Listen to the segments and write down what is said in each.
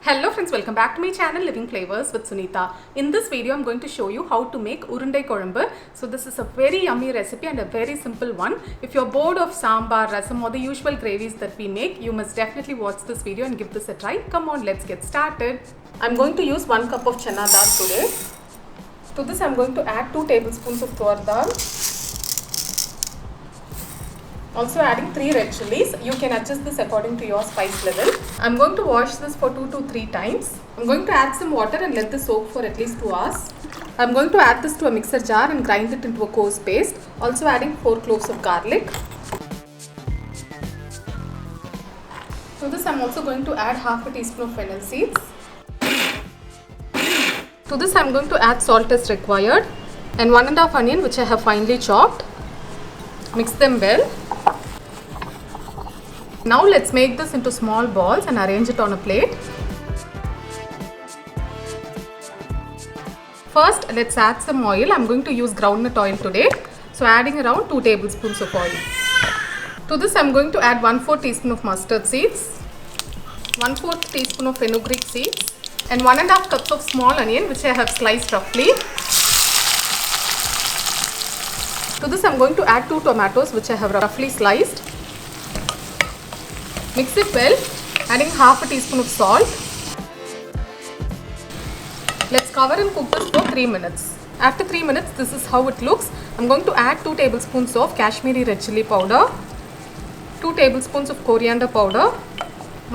Hello friends, welcome back to my channel Living Flavors with Sunitha. In this video, I'm going to show you how to make Urundai kuzhambu. So this is a very yummy recipe and a very simple one. If you're bored of sambar, rasam or the usual gravies that we make, you must definitely watch this video and give this a try. Come on, let's get started. I'm going to use 1 cup of Chana dal today. To this, I'm going to add 2 tablespoons of Toor Dal. Also adding 3 red chillies. You can adjust this according to your spice level. I'm going to wash this for 2 to 3 times. I'm going to add some water and let this soak for at least 2 hours. I'm going to add this to a mixer jar and grind it into a coarse paste. Also adding 4 cloves of garlic. To this I'm also going to add half a teaspoon of fennel seeds. To this I'm going to add salt as required and 1½ onion which I have finely chopped. Mix them well. Now let's make this into small balls and arrange it on a plate. First, let's add some oil. I'm going to use groundnut oil today. So adding around 2 tablespoons of oil. To this, I'm going to add 1/4 teaspoon of mustard seeds, 1/4 teaspoon of Fenugreek seeds, and 1½ cups of small onion which I have sliced roughly. To this, I'm going to add 2 tomatoes which I have roughly sliced. Mix it well, adding half a teaspoon of salt. Let's cover and cook this for 3 minutes. After 3 minutes, this is how it looks. I'm going to add 2 tablespoons of Kashmiri red chilli powder, 2 tablespoons of coriander powder,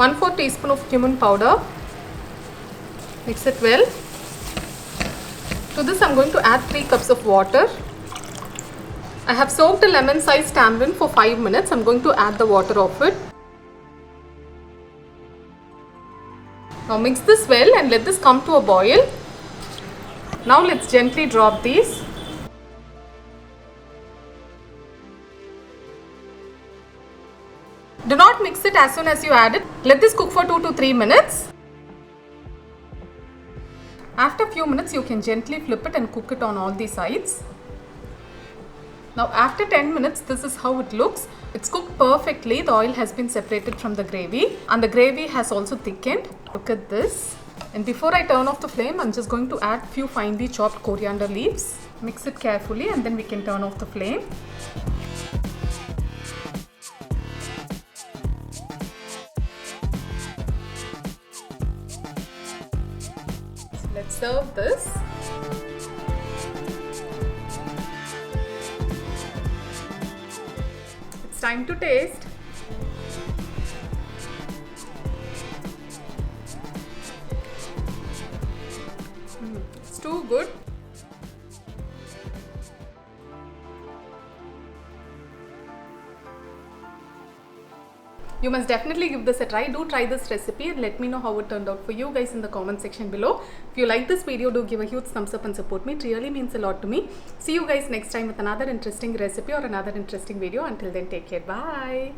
1/4 teaspoon of cumin powder. Mix it well. To this, I'm going to add 3 cups of water. I have soaked a lemon-sized tamarind for 5 minutes. I'm going to add the water of it. Now mix this well and let this come to a boil. Now let's gently drop these. Do not mix it as soon as you add it. Let this cook for 2 to 3 minutes. After a few minutes, you can gently flip it and cook it on all the sides. Now after 10 minutes, this is how it looks. It's cooked perfectly. The oil has been separated from the gravy and the gravy has also thickened. Look at this. And before I turn off the flame, I'm just going to add few finely chopped coriander leaves. Mix it carefully and then we can turn off the flame. So let's serve this. Time to taste. It's too good. You must definitely give this a try. Do try this recipe and let me know how it turned out for you guys in the comment section below. If you like this video, do give a huge thumbs up and support me. It really means a lot to me. See you guys next time with another interesting recipe or another interesting video. Until then, take care. Bye.